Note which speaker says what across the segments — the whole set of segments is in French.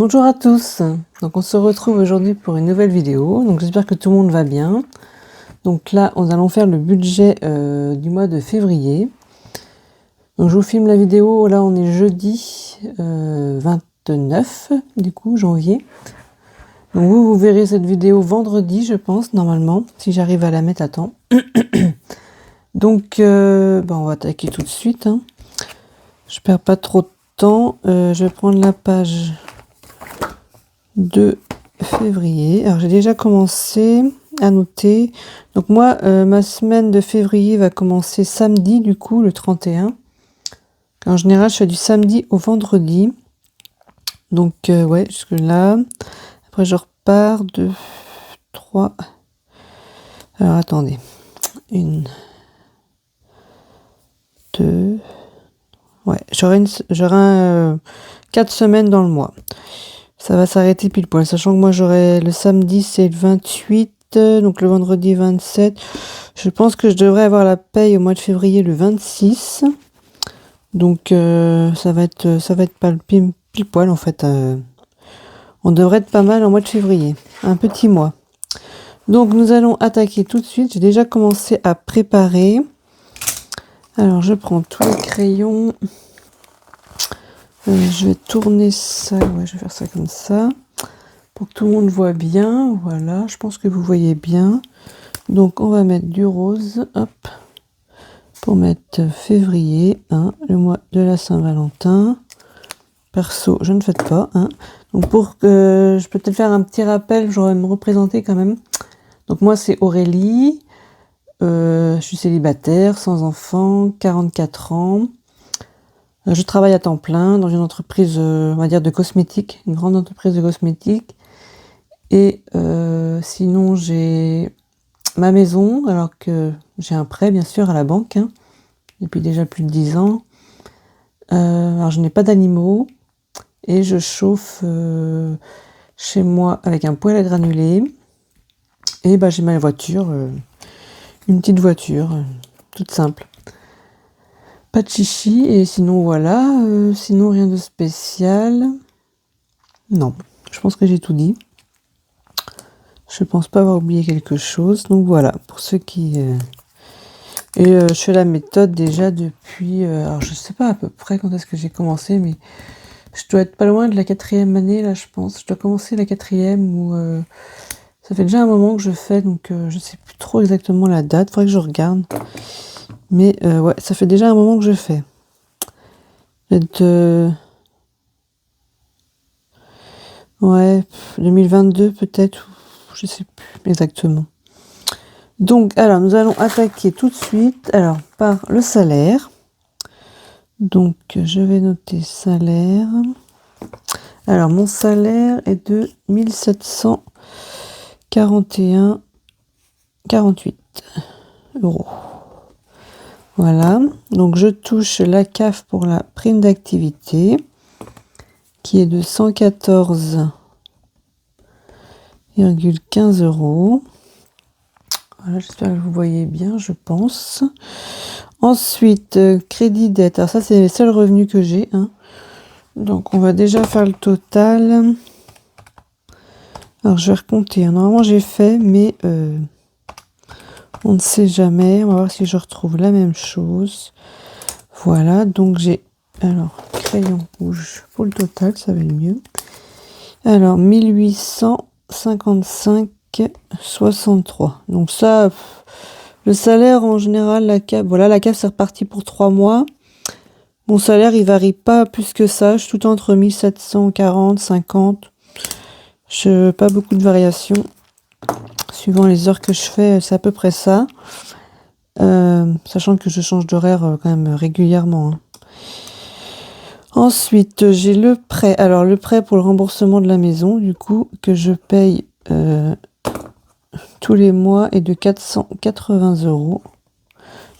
Speaker 1: Bonjour à tous, donc on se retrouve aujourd'hui pour une nouvelle vidéo, donc j'espère que tout le monde va bien. Donc là nous allons faire le budget du mois de février. Donc je vous filme la vidéo, là on est jeudi 29 du coup janvier. Donc vous verrez cette vidéo vendredi je pense normalement, si j'arrive à la mettre à temps. Donc on va attaquer tout de suite, hein. Je perds pas trop de temps, je vais prendre la page de février. Alors j'ai déjà commencé à noter. Donc moi, ma semaine de février va commencer samedi, du coup, le 31. En général, je fais du samedi au vendredi. Donc ouais, jusque là. Après, je repars de 3. Alors attendez. 1, 2. Ouais, j'aurai 4 semaines dans le mois. Ça va s'arrêter pile poil, sachant que moi j'aurai le samedi c'est le 28, donc le vendredi 27. Je pense que je devrais avoir la paye au mois de février le 26. Donc ça va être pas le pile poil en fait. On devrait être pas mal au mois de février. Un petit mois. Donc nous allons attaquer tout de suite. J'ai déjà commencé à préparer. Alors je prends tous les crayons. Je vais tourner ça, ouais, je vais faire ça comme ça, pour que tout le monde voit bien, voilà, je pense que vous voyez bien. Donc on va mettre du rose, hop, pour mettre février, hein, le mois de la Saint-Valentin. Perso, je ne fête pas, hein. Donc pour que, je peux peut-être faire un petit rappel, j'aurais me représenter quand même. Donc moi c'est Aurélie, je suis célibataire, sans enfant, 44 ans. Je travaille à temps plein dans une entreprise, on va dire, de cosmétiques, une grande entreprise de cosmétiques. Et sinon, j'ai ma maison, alors que j'ai un prêt, bien sûr, à la banque, hein, depuis déjà plus de 10 ans. Alors, je n'ai pas d'animaux et je chauffe chez moi avec un poêle à granulés. Et j'ai ma voiture, une petite voiture, toute simple. Pas de chichi, et sinon voilà, sinon rien de spécial. Non, je pense que j'ai tout dit. Je pense pas avoir oublié quelque chose. Donc voilà, pour ceux qui... Et je fais la méthode déjà depuis... alors je sais pas à peu près quand est-ce que j'ai commencé, mais je dois être pas loin de la 4e année, là je pense. Je dois commencer la 4e, ou... ça fait déjà un moment que je fais, donc je sais plus trop exactement la date. Faudrait que je regarde. Mais ouais, ça fait déjà un moment que je fais. Ouais, 2022 peut-être, je sais plus exactement. Donc, alors, nous allons attaquer tout de suite, alors, par le salaire. Donc, je vais noter salaire. Alors, mon salaire est de 1741,48 euros. Voilà, donc je touche la CAF pour la prime d'activité, qui est de 114,15 euros. Voilà, j'espère que vous voyez bien, je pense. Ensuite, crédit dette. Alors ça, c'est les seuls revenus que j'ai, hein. Donc, on va déjà faire le total. Alors, je vais recompter. Normalement, j'ai fait, mais on ne sait jamais. On va voir si je retrouve la même chose. Voilà, donc j'ai... Alors, crayon rouge pour le total, ça va le mieux. Alors, 1855,63. Donc ça, le salaire en général, la CAF, voilà, la CAF c'est reparti pour 3 mois. Mon salaire, il varie pas plus que ça. Je suis tout entre 1740, 50. Pas beaucoup de variations. Suivant les heures que je fais, c'est à peu près ça. Sachant que je change d'horaire quand même régulièrement, hein. Ensuite, j'ai le prêt. Alors, le prêt pour le remboursement de la maison, du coup, que je paye tous les mois est de 480 euros.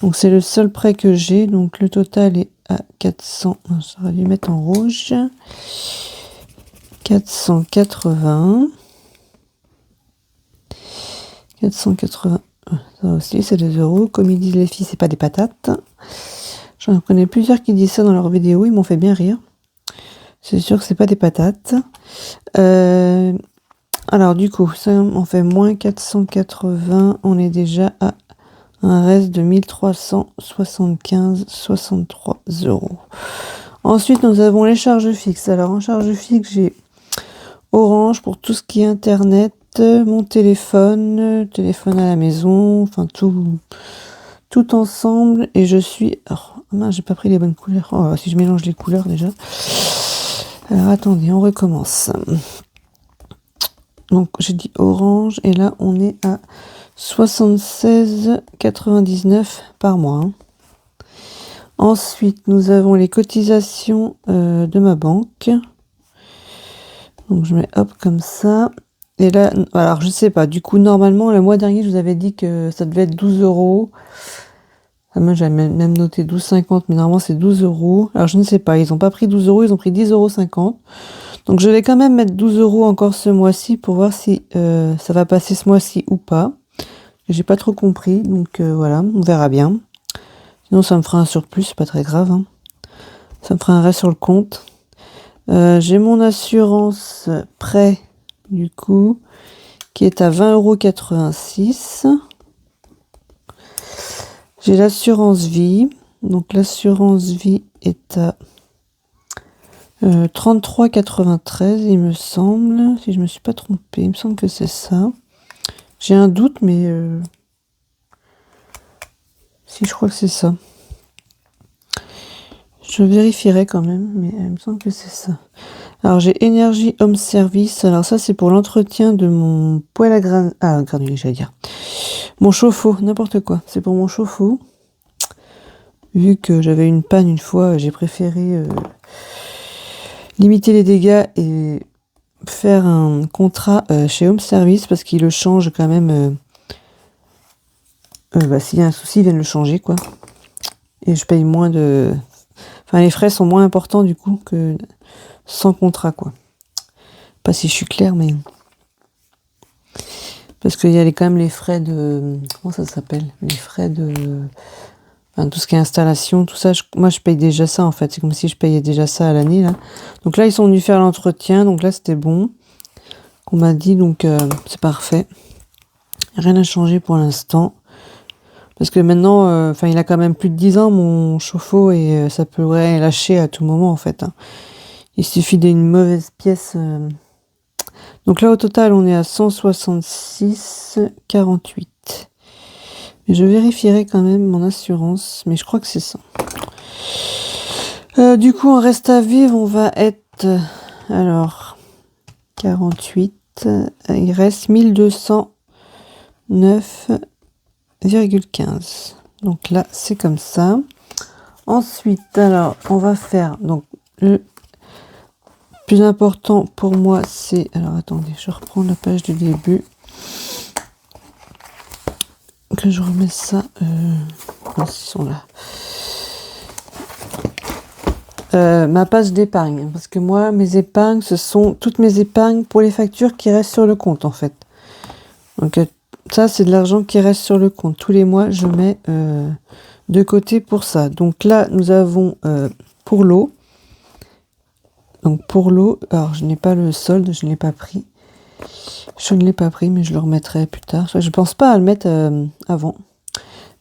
Speaker 1: Donc, c'est le seul prêt que j'ai. Donc, le total est à 400. Ça va dû mettre en rouge. 480. 480. Ça aussi, c'est 2 euros. Comme ils disent les filles, c'est pas des patates. J'en connais plusieurs qui disent ça dans leurs vidéos. Ils m'ont fait bien rire. C'est sûr que c'est pas des patates. Alors du coup, ça on fait moins 480. On est déjà à un reste de 1375,63 €. Ensuite, nous avons les charges fixes. Alors en charge fixe, j'ai Orange pour tout ce qui est internet, mon téléphone à la maison, enfin tout ensemble. Et je suis... Oh, mince, j'ai pas pris les bonnes couleurs. Oh, si je mélange les couleurs déjà. Alors attendez, on recommence. Donc j'ai dit Orange et là on est à 76,99 par mois. Ensuite, nous avons les cotisations de ma banque. Donc je mets hop comme ça. Et là, alors je sais pas, du coup normalement le mois dernier je vous avais dit que ça devait être 12 €. Moi j'avais même noté 12,50, mais normalement c'est 12 €. Alors je ne sais pas, ils ont pas pris 12 €, ils ont pris 10,50 €. Donc je vais quand même mettre 12 € encore ce mois-ci pour voir si ça va passer ce mois-ci ou pas. J'ai pas trop compris, donc voilà, on verra bien. Sinon ça me fera un surplus, c'est pas très grave, hein. Ça me fera un reste sur le compte. J'ai mon assurance prêt, du coup, qui est à 20,86 €. J'ai l'assurance vie. Donc l'assurance vie est à 33,93 il me semble, si je me suis pas trompée. Il me semble que c'est ça. J'ai un doute, mais si je crois que c'est ça. Je vérifierai quand même, mais il me semble que c'est ça. Alors j'ai énergie home service. Alors ça c'est pour l'entretien de mon poêle à granulés, j'allais dire. Mon chauffe-eau, n'importe quoi. C'est pour mon chauffe-eau. Vu que j'avais une panne une fois, j'ai préféré limiter les dégâts et faire un contrat chez Home Service parce qu'ils le changent quand même. S'il y a un souci, ils viennent le changer, quoi. Et je paye moins de... Enfin, les frais sont moins importants du coup que sans contrat, quoi. Pas si je suis claire, mais... Parce qu'il y a quand même les frais de... Comment ça s'appelle? Les frais de... Enfin, tout ce qui est installation, tout ça, moi je paye déjà ça en fait. C'est comme si je payais déjà ça à l'année, là. Donc là, ils sont venus faire l'entretien, donc là c'était bon. Qu'on m'a dit, donc c'est parfait. Rien à changer pour l'instant. Parce que maintenant, il a quand même plus de 10 ans mon chauffe-eau et ça pourrait lâcher à tout moment en fait, hein. Il suffit d'une mauvaise pièce. Donc là au total on est à 166,48. Mais je vérifierai quand même mon assurance, mais je crois que c'est ça. Du coup en reste à vivre, on va être... alors 48, il reste 1209,15. Donc là c'est comme ça. Ensuite, alors on va faire, donc le plus important pour moi c'est, alors attendez, je reprends la page du début, que je remets ça, ils sont là. Ma page d'épargne, parce que moi mes épargnes, ce sont toutes mes épargnes pour les factures qui restent sur le compte en fait. Donc ça c'est de l'argent qui reste sur le compte. Tous les mois je mets de côté pour ça. Donc là nous avons pour l'eau. Donc pour l'eau, alors je n'ai pas le solde, je ne l'ai pas pris. Je ne l'ai pas pris, mais je le remettrai plus tard. Je pense pas à le mettre avant.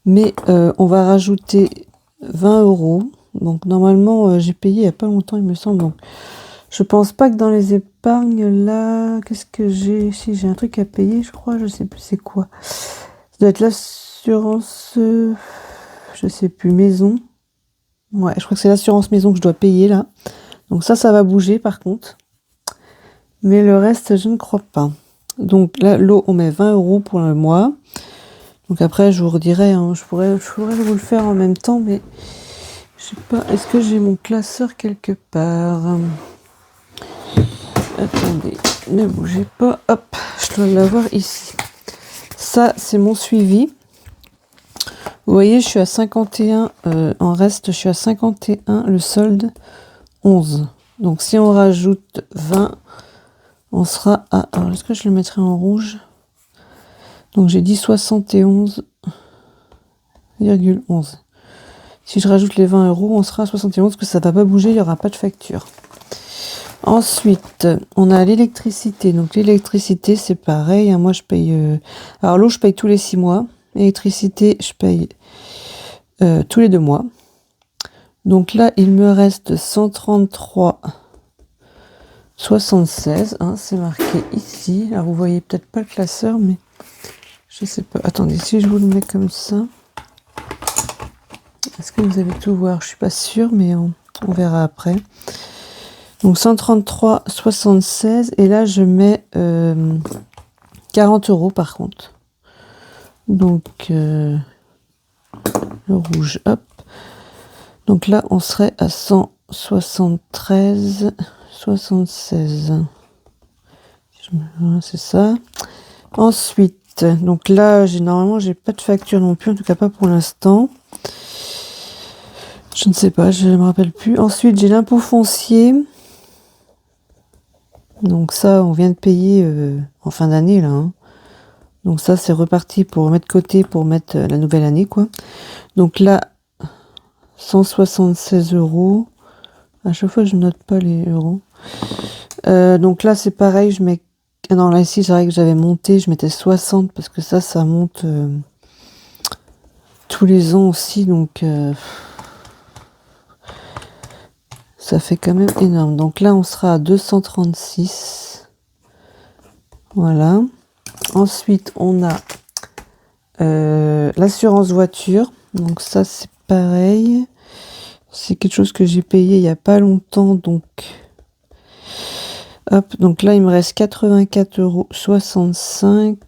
Speaker 1: Mais on va rajouter 20 €. Donc normalement, j'ai payé il n'y a pas longtemps, il me semble. Donc je pense pas que dans les épargnes, là, qu'est-ce que j'ai? Si j'ai un truc à payer, je crois, je sais plus c'est quoi. Ça doit être l'assurance, je sais plus, maison. Ouais, je crois que c'est l'assurance maison que je dois payer là. Donc ça va bouger par contre. Mais le reste, je ne crois pas. Donc là, l'eau, on met 20 € pour le mois. Donc après, je vous redirai, hein, je pourrais vous le faire en même temps, mais je sais pas, est-ce que j'ai mon classeur quelque part? Attendez, ne bougez pas. Hop, je dois l'avoir ici. Ça, c'est mon suivi. Vous voyez, je suis à 51, en reste, je suis à 51, le solde 11. Donc si on rajoute 20, on sera à... Alors, est-ce que je le mettrai en rouge? Donc j'ai dit 71,11. Si je rajoute les 20 €, on sera à 71, parce que ça va pas bouger, il n'y aura pas de facture. Ensuite, on a l'électricité. Donc l'électricité, c'est pareil, hein. Moi, je paye... Alors l'eau, je paye tous les 6 mois. L'électricité, je paye tous les 2 mois. Donc là, il me reste 133,76. Hein, c'est marqué ici. Alors vous voyez peut-être pas le classeur, mais je sais pas. Attendez, si je vous le mets comme ça. Est-ce que vous allez tout voir? Je suis pas sûre, mais on verra après. Donc 133,76 et là je mets 40 € par contre. Donc le rouge, hop. Donc là on serait à 173,76. C'est ça. Ensuite, donc là normalement j'ai pas de facture non plus, en tout cas pas pour l'instant. Je ne sais pas, je ne me rappelle plus. Ensuite j'ai l'impôt foncier. Donc ça, on vient de payer en fin d'année, là. Hein. Donc ça, c'est reparti pour mettre côté, pour mettre la nouvelle année, quoi. Donc là, 176 €. À chaque fois, je note pas les euros. Donc là, c'est pareil, je mets... Ah non, là, ici, c'est vrai que j'avais monté, je mettais 60, parce que ça monte tous les ans aussi, donc... ça fait quand même énorme. Donc là, on sera à 236. Voilà. Ensuite, on a l'assurance voiture. Donc ça, c'est pareil. C'est quelque chose que j'ai payé il n'y a pas longtemps. Donc, hop. Donc là, il me reste 84,65 €.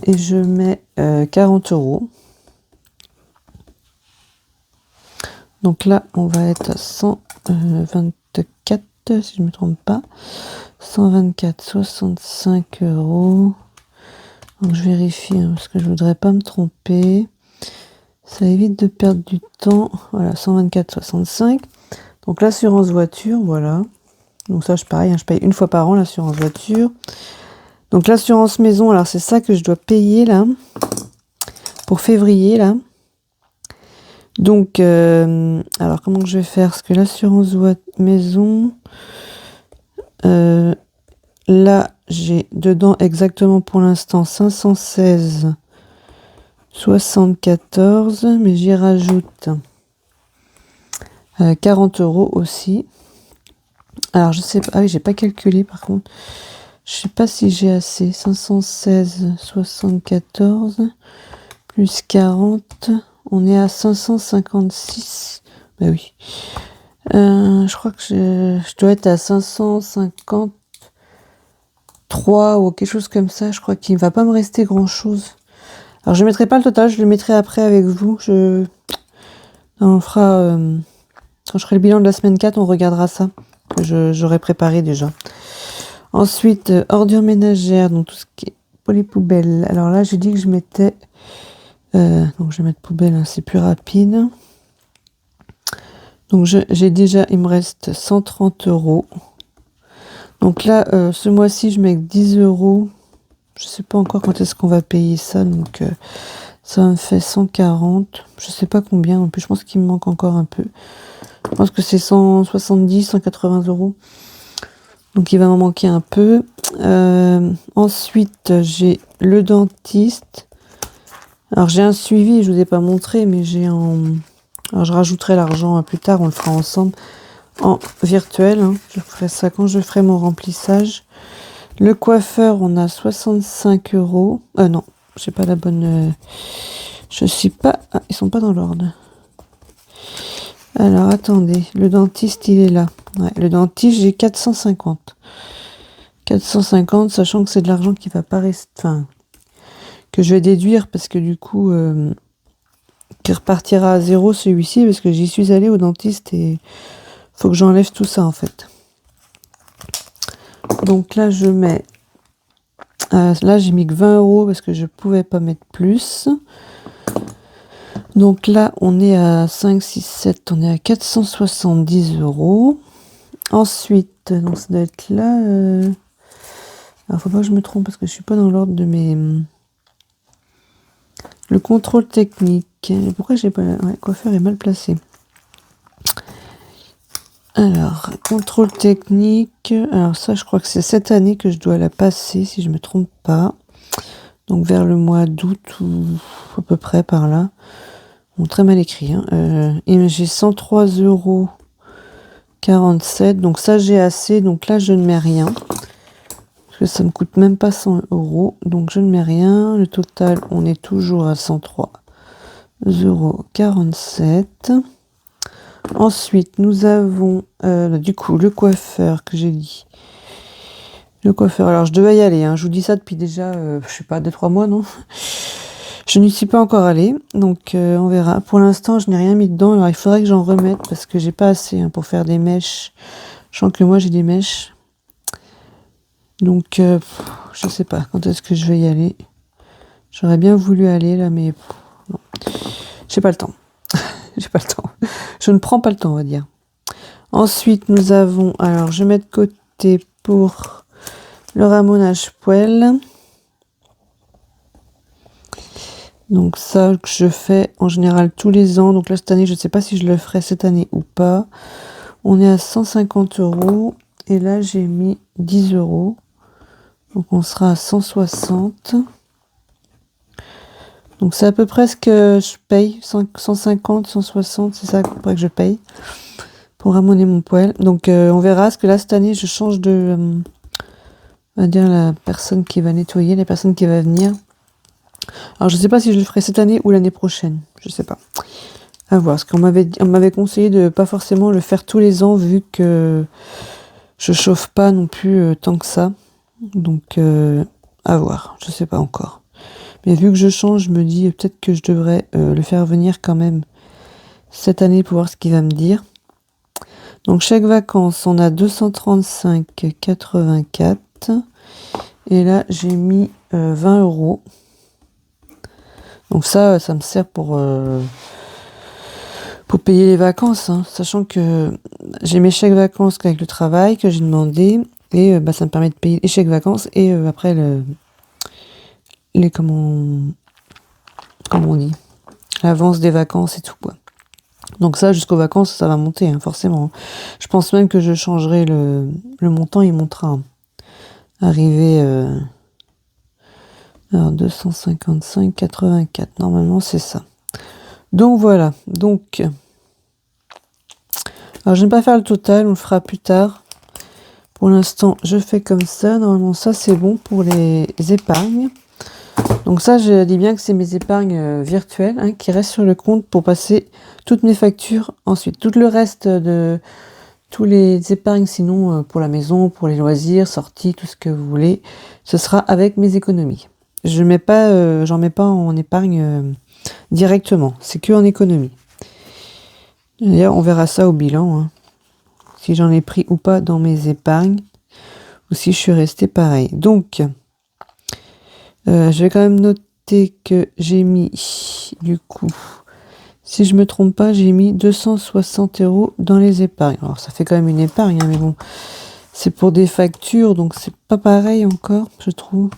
Speaker 1: Et je mets 40 €. Donc là, on va être à 124, si je ne me trompe pas. 124,65 €. Donc je vérifie, hein, parce que je voudrais pas me tromper. Ça évite de perdre du temps. Voilà, 124,65. Donc l'assurance voiture, voilà. Donc ça, pareil, hein, je paye une fois par an l'assurance voiture. Donc l'assurance maison, alors c'est ça que je dois payer là. Pour février, là. Donc, alors comment je vais faire? Parce que l'assurance maison, là, j'ai dedans exactement pour l'instant 516,74, mais j'y rajoute 40 € aussi. Alors, je sais pas, ah oui, j'ai pas calculé par contre. Je sais pas si j'ai assez. 516,74 plus 40, on est à 556. Bah oui. Je crois que je dois être à 553 ou quelque chose comme ça. Je crois qu'il ne va pas me rester grand chose. Alors je ne mettrai pas le total, je le mettrai après avec vous. On fera quand je ferai le bilan de la semaine 4, on regardera ça. Que j'aurai préparé déjà. Ensuite, ordures ménagères, donc tout ce qui est pour les poubelles. Alors là, j'ai dit que je mettais... donc je vais mettre poubelle, hein, c'est plus rapide. Donc j'ai déjà, il me reste 130 €. Donc là, ce mois-ci, je mets 10 €. Je sais pas encore quand est-ce qu'on va payer ça, donc ça me fait 140. Je sais pas combien, en plus je pense qu'il me manque encore un peu. Je pense que c'est 170, 180 €. Donc il va m'en manquer un peu. Ensuite, j'ai le dentiste. Alors j'ai un suivi, je vous ai pas montré, mais j'ai un... Alors je rajouterai l'argent plus tard, on le fera ensemble en virtuel. Hein. Je ferai ça quand je ferai mon remplissage. Le coiffeur, on a 65 €. Non, j'ai pas la bonne... je suis pas... Ah, ils sont pas dans l'ordre. Alors attendez, le dentiste il est là. Ouais, le dentiste, j'ai 450. 450, sachant que c'est de l'argent qui va pas rester... Enfin, que je vais déduire parce que du coup... qui repartira à zéro celui-ci parce que j'y suis allée au dentiste et faut que j'enlève tout ça en fait. Donc là je mets là j'ai mis que 20 € parce que je pouvais pas mettre plus. Donc là on est à 5, 6, 7, on est à 470 €. Ensuite, donc ça doit être là. Alors faut pas que je me trompe parce que je suis pas dans l'ordre de mes... Le contrôle technique. Pourquoi j'ai pas... Ouais, coiffeur est mal placé. Alors, contrôle technique. Alors ça, je crois que c'est cette année que je dois la passer, si je me trompe pas. Donc vers le mois d'août ou à peu près par là. Bon, très mal écrit. Hein. Et j'ai 103,47 €. Donc ça, j'ai assez. Donc là, je ne mets rien. Parce que ça me coûte même pas 100 €. Donc je ne mets rien. Le total, on est toujours à 103,47 €. Ensuite, nous avons du coup le coiffeur que j'ai dit. Le coiffeur, alors je devais y aller, hein. Je vous dis ça depuis déjà, je sais pas, 2-3 mois, non? Je n'y suis pas encore allée, donc on verra. Pour l'instant, je n'ai rien mis dedans, alors il faudrait que j'en remette parce que j'ai pas assez hein, pour faire des mèches. Je sens que moi j'ai des mèches. Donc, je sais pas quand est-ce que je vais y aller. J'aurais bien voulu aller là, mais non. J'ai pas le temps. J'ai pas le temps. Je ne prends pas le temps, on va dire. Ensuite, nous avons, alors je mets de côté pour le ramonage poêle. Donc ça que je fais en général tous les ans. Donc là cette année, je ne sais pas si je le ferai cette année ou pas. On est à 150 € et là j'ai mis 10 €. Donc on sera à 160. Donc c'est à peu près ce que je paye, 150, 160, c'est ça à peu près que je paye pour ramoner mon poêle. Donc on verra, parce que là cette année je change de, on va dire la personne qui va nettoyer, la personne qui va venir. Alors je sais pas si je le ferai cette année ou l'année prochaine, je sais pas. À voir, parce qu'on m'avait conseillé de pas forcément le faire tous les ans vu que je chauffe pas non plus tant que ça. Donc à voir, je sais pas encore. Mais vu que je change, je me dis peut-être que je devrais le faire venir quand même cette année pour voir ce qu'il va me dire. Donc chaque vacances, on a 235,84 €. Et là, j'ai mis 20 €. Donc ça me sert pour payer les vacances, hein, sachant que j'ai mes chèques vacances avec le travail que j'ai demandé. Et ça me permet de payer les chèques vacances et après les comment on dit, l'avance des vacances et tout quoi. Donc ça jusqu'aux vacances ça va monter hein, forcément. Je pense même que je changerai le montant, il montera. Arrivé alors 255,84 normalement c'est ça. Donc voilà. Donc alors je ne vais pas faire le total, on le fera plus tard. Pour l'instant je fais comme ça. Normalement ça c'est bon pour les épargnes. Donc ça, je dis bien que c'est mes épargnes virtuelles hein, qui restent sur le compte pour passer toutes mes factures ensuite. Tout le reste de tous les épargnes, sinon pour la maison, pour les loisirs, sorties, tout ce que vous voulez, ce sera avec mes économies. J'en mets pas en épargne directement. C'est que en économie. D'ailleurs, on verra ça au bilan. Hein, si j'en ai pris ou pas dans mes épargnes, ou si je suis restée pareil. Donc je vais quand même noter que j'ai mis, du coup, si je me trompe pas, j'ai mis 260 € dans les épargnes. Alors ça fait quand même une épargne, hein, mais bon, c'est pour des factures, donc c'est pas pareil encore, je trouve.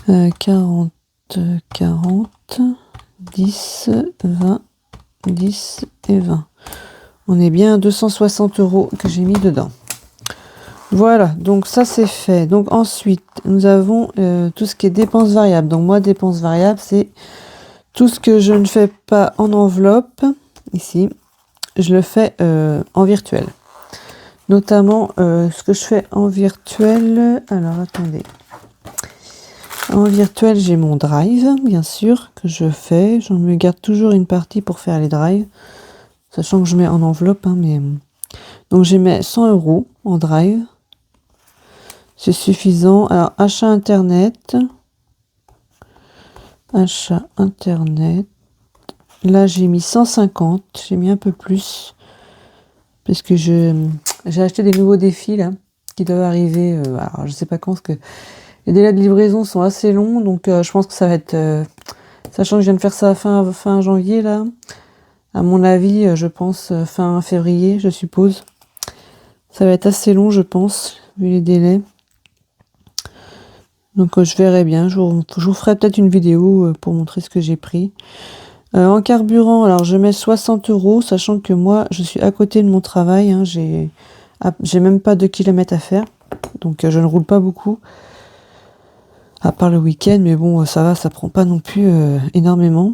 Speaker 1: 40, 10, 20, 10 et 20. On est bien à 260 € que j'ai mis dedans. Voilà, donc ça c'est fait. Donc ensuite, nous avons tout ce qui est dépenses variables. Donc moi, dépenses variables, c'est tout ce que je ne fais pas en enveloppe, ici, je le fais en virtuel. Notamment, ce que je fais en virtuel, alors attendez. En virtuel, j'ai mon drive, bien sûr, que je fais. J'en me garde toujours une partie pour faire les drives, sachant que je mets en enveloppe, hein, mais... Donc j'ai mis 100 € en drive. C'est suffisant. Alors, achat internet. Achat internet. Là, j'ai mis 150. J'ai mis un peu plus. Parce que j'ai acheté des nouveaux défis, là, qui doivent arriver. Alors, je sais pas quand, parce que les délais de livraison sont assez longs. Donc, je pense que ça va être... sachant que je viens de faire ça fin janvier, là. À mon avis, je pense fin février, je suppose. Ça va être assez long, je pense, vu les délais. Donc je verrai bien, je vous ferai peut-être une vidéo pour montrer ce que j'ai pris. En carburant, alors je mets 60 €, sachant que moi, je suis à côté de mon travail. Hein, j'ai même pas 2 kilomètres à faire. Donc je ne roule pas beaucoup. À part le week-end, mais bon, ça va, ça prend pas non plus énormément.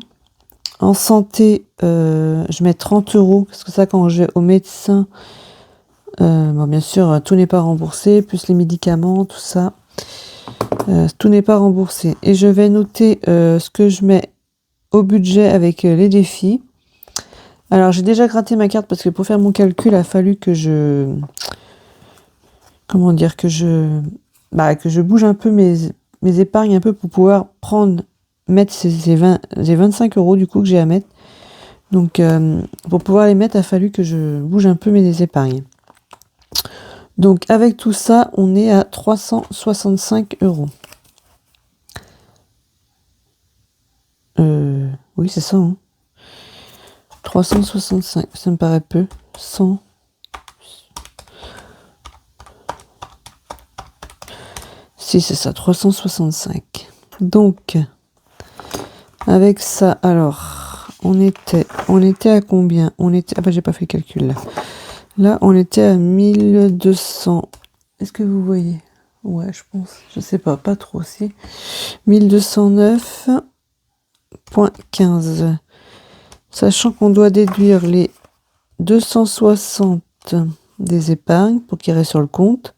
Speaker 1: En santé, je mets 30 €, parce que ça, quand je vais au médecin, bon, bien sûr, tout n'est pas remboursé, plus les médicaments, tout ça. Tout n'est pas remboursé. Et je vais noter ce que je mets au budget avec les défis. Alors, j'ai déjà gratté ma carte parce que pour faire mon calcul, il a fallu que je... Comment dire, que je bouge un peu mes épargnes un peu pour pouvoir mettre ces 25 € du coup que j'ai à mettre. Donc, pour pouvoir les mettre, il a fallu que je bouge un peu mes épargnes. Donc, avec tout ça, on est à 365 €. Oui, c'est ça. Hein. 365, ça me paraît peu. 100. Si, c'est ça, 365. Donc, avec ça, alors, on était à combien? Ah bah, j'ai pas fait le calcul là. Là, on était à 1200. Est-ce que vous voyez? Ouais, je pense. Je sais pas trop aussi. 1209,15. Sachant qu'on doit déduire les 260 des épargnes pour qu'il reste sur le compte.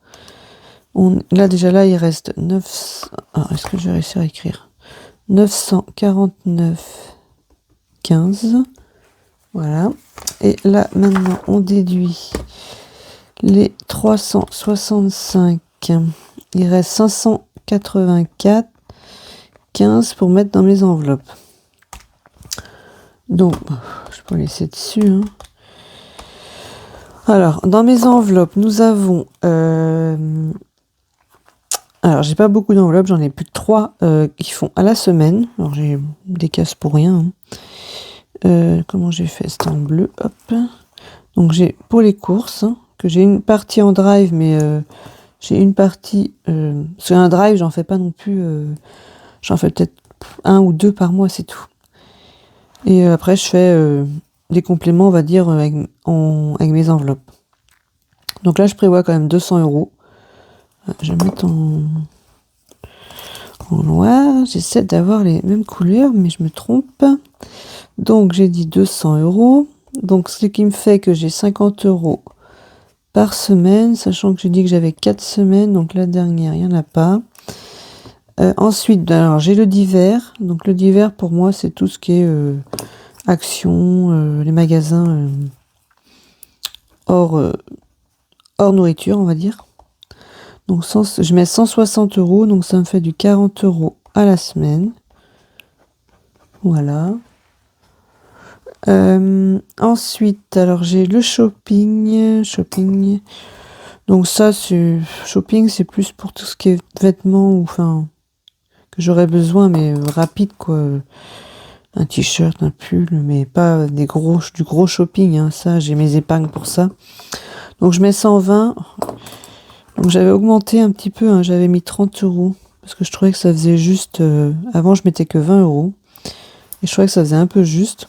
Speaker 1: Là, il reste 900. Ah, est-ce que je vais réussir à écrire? 949,15. Voilà. Et là, maintenant, on déduit les 365. Il reste 584,15 pour mettre dans mes enveloppes. Donc, je peux laisser dessus. Hein. Alors, dans mes enveloppes, nous avons... Alors, j'ai pas beaucoup d'enveloppes, j'en ai plus de 3 qui font à la semaine. Alors, j'ai des cases pour rien. Hein. Comment j'ai fait? C'est en bleu, hop. Donc, j'ai pour les courses, hein, que j'ai une partie en drive, mais j'ai une partie... sur un drive, j'en fais pas non plus... j'en fais peut-être 1 ou 2 par mois, c'est tout. Et après, je fais des compléments, on va dire, avec mes enveloppes. Donc là, je prévois quand même 200 €. Je vais mettre en noir. J'essaie d'avoir les mêmes couleurs, mais je me trompe. Donc, j'ai dit 200 €. Donc, ce qui me fait que j'ai 50 € par semaine, sachant que j'ai dit que j'avais 4 semaines. Donc, la dernière, il n'y en a pas. Ensuite, alors, j'ai le divers. Donc, le divers, pour moi, c'est tout ce qui est actions, les magasins hors nourriture, on va dire. Donc, je mets 160 €, donc ça me fait du 40 € à la semaine. Voilà. Ensuite, alors j'ai le shopping. Donc ça, shopping, c'est plus pour tout ce qui est vêtements ou enfin que j'aurais besoin, mais rapide quoi. Un t-shirt, un pull, mais pas du gros shopping. Hein. Ça, j'ai mes épargnes pour ça. Donc je mets 120. Donc j'avais augmenté un petit peu, hein, j'avais mis 30 € parce que je trouvais que ça faisait juste. Avant je mettais que 20 € et je trouvais que ça faisait un peu juste.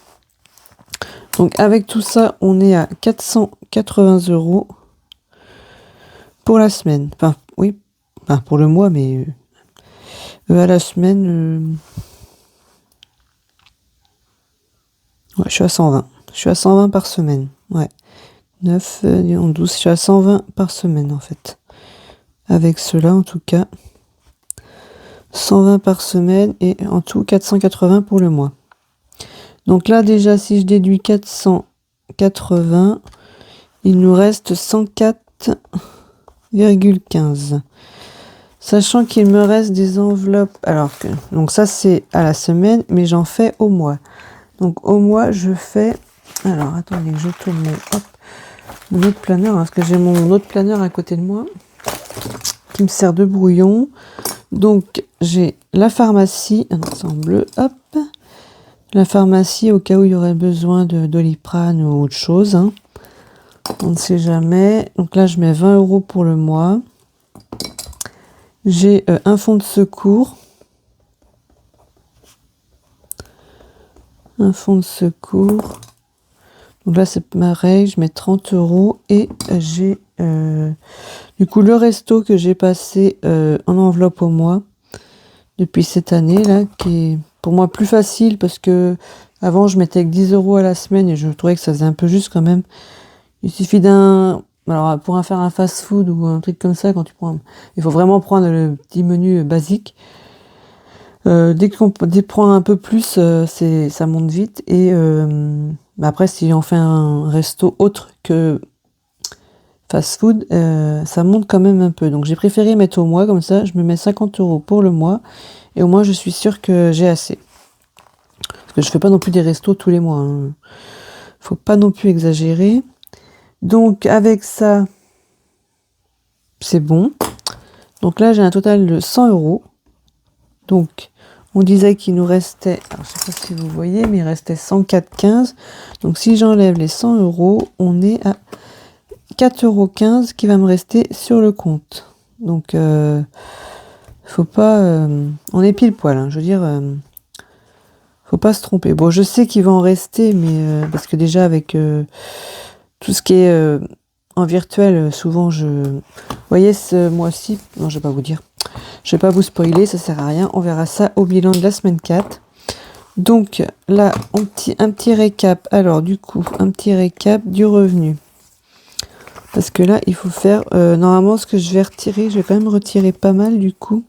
Speaker 1: Donc avec tout ça, on est à 480 € pour la semaine. Enfin oui, enfin, pour le mois, mais à la semaine, ouais, je suis à 120. Je suis à 120 par semaine. Ouais. 9, 12, je suis à 120 par semaine en fait. Avec cela en tout cas. 120 par semaine et en tout 480 pour le mois. Donc là déjà si je déduis 480, il nous reste 104,15. Sachant qu'il me reste des enveloppes. Alors que donc ça c'est à la semaine, mais j'en fais au mois. Donc au mois je fais. Alors attendez, je tourne mon autre planeur, hein, parce que j'ai mon autre planeur à côté de moi qui me sert de brouillon. Donc j'ai la pharmacie, c'est en bleu, hop. La pharmacie au cas où il y aurait besoin de Doliprane ou autre chose. Hein. On ne sait jamais. Donc là je mets 20 € pour le mois. J'ai un fonds de secours. Un fonds de secours. Donc là, c'est pareil, je mets 30 € et j'ai du coup le resto que j'ai passé en enveloppe au mois depuis cette année là, qui est pour moi plus facile parce que avant je mettais que 10 € à la semaine et je trouvais que ça faisait un peu juste quand même. Il suffit alors pour faire un fast-food ou un truc comme ça, quand tu prends, il faut vraiment prendre le petit menu basique. Dès qu'on prend un peu plus, ça monte vite. Et après, si on fait un resto autre que fast-food, ça monte quand même un peu. Donc j'ai préféré mettre au mois, comme ça, je me mets 50 € pour le mois. Et au moins, je suis sûre que j'ai assez. Parce que je fais pas non plus des restos tous les mois. Hein. Faut pas non plus exagérer. Donc avec ça, c'est bon. Donc là, j'ai un total de 100 €. Donc, on disait qu'il nous restait, alors je sais pas si vous voyez, mais il restait 104,15 €. Donc, si j'enlève les 100 €, on est à 4,15 € qui va me rester sur le compte. Donc, faut pas, on est pile poil, hein, je veux dire, faut pas se tromper. Bon, je sais qu'il va en rester, mais parce que déjà avec tout ce qui est en virtuel, souvent vous voyez, ce mois-ci, non, je vais pas vous dire. Je vais pas vous spoiler, ça sert à rien. On verra ça au bilan de la semaine 4. Donc là, un petit récap. Alors du coup, un petit récap du revenu. Parce que là, il faut faire... normalement, ce que je vais retirer, je vais quand même retirer pas mal du coup.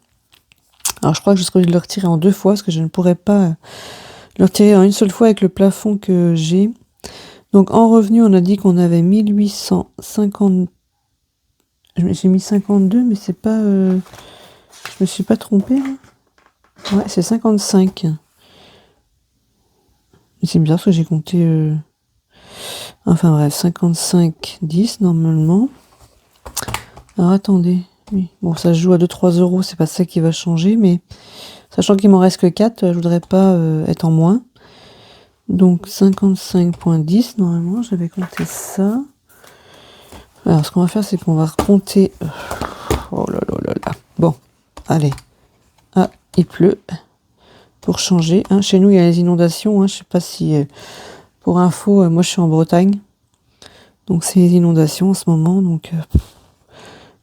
Speaker 1: Alors je crois que je serais obligée de le retirer en 2 fois, parce que je ne pourrais pas le retirer en une seule fois avec le plafond que j'ai. Donc en revenu, on a dit qu'on avait 1850... J'ai mis 52, mais c'est pas... je me suis pas trompée, là. Ouais, c'est 55. C'est bizarre parce que j'ai compté... Enfin bref, 55, 10 normalement. Alors attendez. Oui. Bon, ça se joue à 2-3 €, c'est pas ça qui va changer, mais sachant qu'il m'en reste que 4, je voudrais pas être en moins. Donc 55,10 normalement, j'avais compté ça. Alors ce qu'on va faire, c'est qu'on va recompter... Oh là là là là. Bon, allez. Ah, il pleut. Pour changer. Hein. Chez nous, il y a les inondations. Hein. Je sais pas si... pour info, moi je suis en Bretagne. Donc c'est les inondations en ce moment. Donc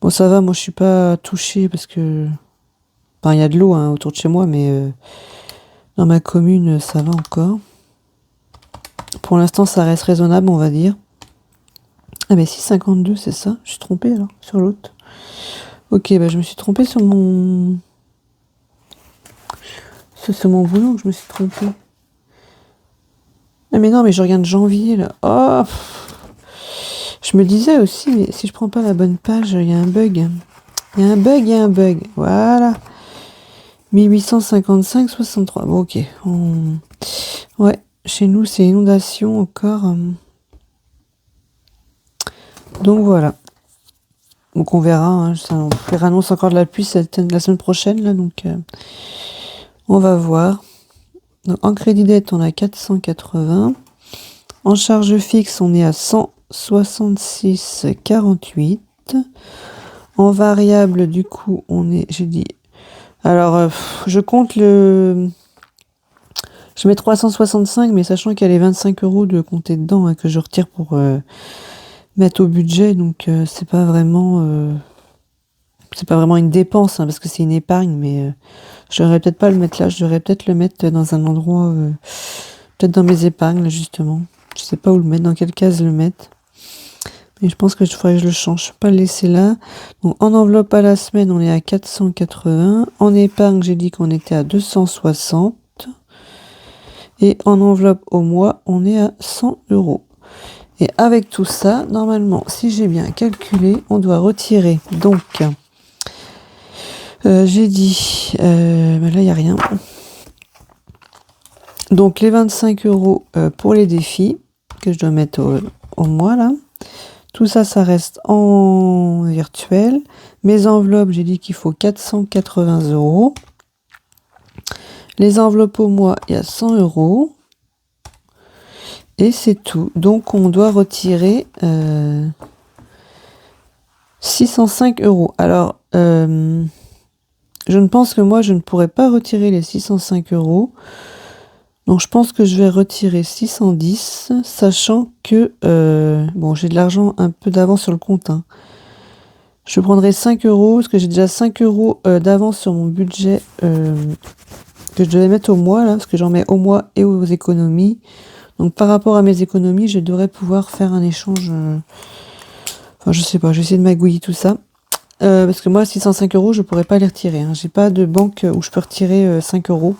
Speaker 1: bon, ça va, moi je suis pas touchée parce que... Enfin, il y a de l'eau hein, autour de chez moi, mais dans ma commune, ça va encore. Pour l'instant, ça reste raisonnable, on va dire. Ah mais 6,52, c'est ça? Je suis trompée alors, sur l'autre. Ok, bah je me suis trompée sur mon... C'est sur mon boulot que je me suis trompée. Ah mais non, mais je regarde janvier, là. Oh, je me disais aussi, mais si je prends pas la bonne page, il y a un bug. Il y a un bug, il y a un bug. Voilà. 1855,63. Bon, ok. Ouais, chez nous, c'est inondation encore. Donc voilà. Donc on verra. Hein, ça annonce encore de la pluie la semaine prochaine. Là, donc on va voir. Donc, en crédit dette, on a 480. En charge fixe, on est à 166,48. En variable, du coup, on est... J'ai dit... Alors, je compte le... Je mets 365, mais sachant qu'il y a les 25 € de compter dedans hein, que je retire pour mettre au budget, donc c'est pas vraiment une dépense hein, parce que c'est une épargne, mais je devrais peut-être pas le mettre là, je devrais peut-être le mettre dans un endroit, peut-être dans mes épargnes là, justement. Je sais pas où le mettre, dans quelle case le mettre. Mais je pense que je ferais que je le change, je peux pas le laisser là. Donc en enveloppe à la semaine, on est à 480. En épargne, j'ai dit qu'on était à 260. Et en enveloppe au mois, on est à 100 €. Et avec tout ça, normalement, si j'ai bien calculé, on doit retirer. Donc, j'ai dit... là, il n'y a rien. Donc, les 25 € pour les défis, que je dois mettre au mois, là. Tout ça, ça reste en virtuel. Mes enveloppes, j'ai dit qu'il faut 480 €. Les enveloppes au mois, il y a 100 €. Et c'est tout. Donc, on doit retirer 605 €. Alors, je ne pense que moi, je ne pourrais pas retirer les 605 €. Donc je pense que je vais retirer 610, sachant que bon, j'ai de l'argent un peu d'avance sur le compte, hein. Je prendrai 5 euros, parce que j'ai déjà 5 euros d'avance sur mon budget que je devais mettre au mois, là, parce que j'en mets au mois et aux économies. Donc par rapport à mes économies, je devrais pouvoir faire un échange. Enfin, je sais pas, je vais essayer de magouiller tout ça. Parce que moi, 605 euros, je pourrais pas les retirer, hein. J'ai pas de banque où je peux retirer 5 euros.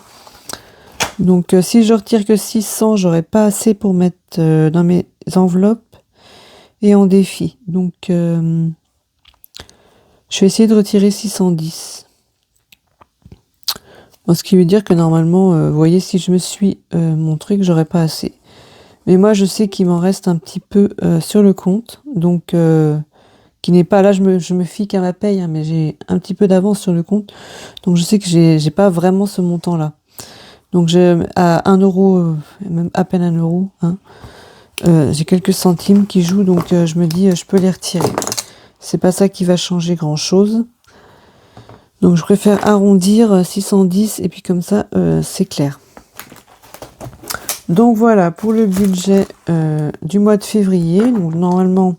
Speaker 1: Donc si je retire que 600, j'aurai pas assez pour mettre dans mes enveloppes et en défi. Donc je vais essayer de retirer 610. Bon, ce qui veut dire que normalement, vous voyez, si je me suis mon truc, j'aurai pas assez. Mais moi, je sais qu'il m'en reste un petit peu sur le compte. Donc qui n'est pas là, je me fie qu'à ma paye, hein, mais j'ai un petit peu d'avance sur le compte. Donc je sais que j'ai pas vraiment ce montant-là. Donc à 1 euro, même à peine 1 euro, hein, j'ai quelques centimes qui jouent, donc je me dis je peux les retirer. C'est pas ça qui va changer grand chose. Donc je préfère arrondir 610 et puis comme ça c'est clair. Donc voilà pour le budget du mois de février. Donc normalement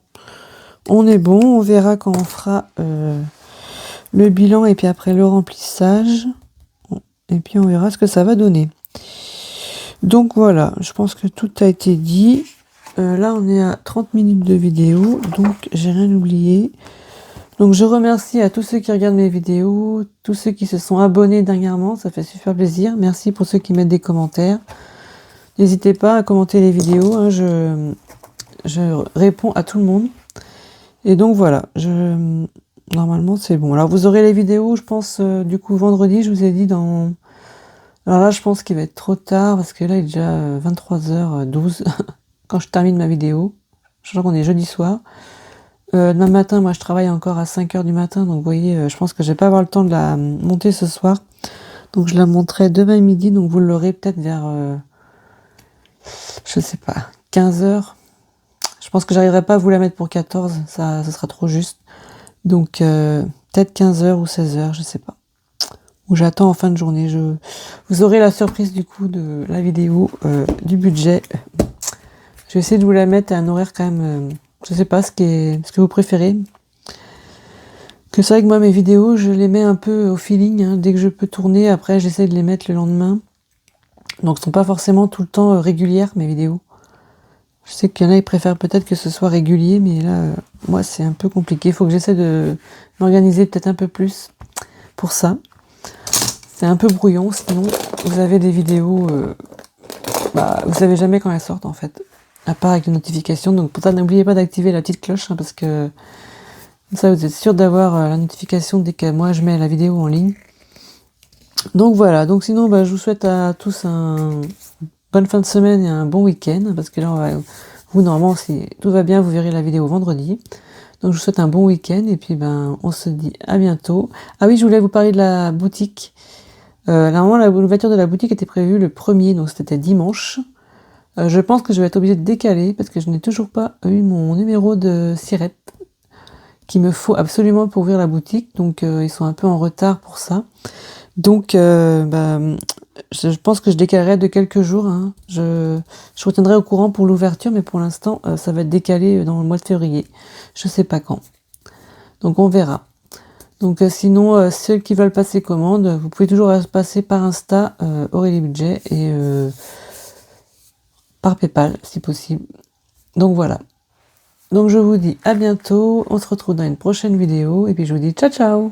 Speaker 1: on est bon, on verra quand on fera le bilan et puis après le remplissage. Et puis on verra ce que ça va donner. Donc voilà, je pense que tout a été dit. Là on est à 30 minutes de vidéo, donc j'ai rien oublié. Donc je remercie à tous ceux qui regardent mes vidéos, tous ceux qui se sont abonnés dernièrement, ça fait super plaisir. Merci pour ceux qui mettent des commentaires. N'hésitez pas à commenter les vidéos, hein, je réponds à tout le monde. Et donc voilà, normalement c'est bon. Alors vous aurez les vidéos, je pense, du coup vendredi, je vous ai dit dans... Alors là je pense qu'il va être trop tard, parce que là il est déjà 23h12 quand je termine ma vidéo. Je crois qu'on est jeudi soir. Demain matin, moi je travaille encore à 5h du matin, donc vous voyez, je pense que je vais pas avoir le temps de la monter ce soir. Donc je la monterai demain midi, donc vous l'aurez peut-être vers, je sais pas, 15h. Je pense que j'arriverai pas à vous la mettre pour 14, ça sera trop juste. Donc peut-être 15h ou 16h, je sais pas. Ou j'attends en fin de journée. Vous aurez la surprise du coup de la vidéo du budget. Je vais essayer de vous la mettre à un horaire quand même... je sais pas ce que vous préférez. Que c'est vrai que moi mes vidéos je les mets un peu au feeling, hein. Dès que je peux tourner, après j'essaie de les mettre le lendemain. Donc ce sont pas forcément tout le temps régulières mes vidéos. Je sais qu'il y en a qui préfèrent peut-être que ce soit régulier, mais là moi c'est un peu compliqué. Il faut que j'essaie de m'organiser peut-être un peu plus pour ça. C'est un peu brouillon, sinon vous avez des vidéos, vous savez jamais quand elles sortent en fait. À part avec les notifications, donc pour ça n'oubliez pas d'activer la petite cloche, hein, parce que comme ça vous êtes sûr d'avoir la notification dès que moi je mets la vidéo en ligne. Donc voilà, donc sinon je vous souhaite à tous une bonne fin de semaine et un bon week-end, parce que là vous normalement si tout va bien vous verrez la vidéo vendredi. Donc je vous souhaite un bon week-end et puis on se dit à bientôt. Ah oui, je voulais vous parler de la boutique. Normalement l'ouverture de la boutique était prévue le 1er, donc c'était dimanche. Je pense que je vais être obligée de décaler parce que je n'ai toujours pas eu mon numéro de SIRET qu'il me faut absolument pour ouvrir la boutique, donc ils sont un peu en retard pour ça. Donc je pense que je décalerai de quelques jours, hein. Je retiendrai au courant pour l'ouverture, mais pour l'instant ça va être décalé dans le mois de février. Je sais pas quand. Donc on verra. Donc sinon, ceux qui veulent passer commande, vous pouvez toujours passer par Insta, Aurélie Budget, et par PayPal si possible. Donc voilà. Donc je vous dis à bientôt, on se retrouve dans une prochaine vidéo, et puis je vous dis ciao ciao.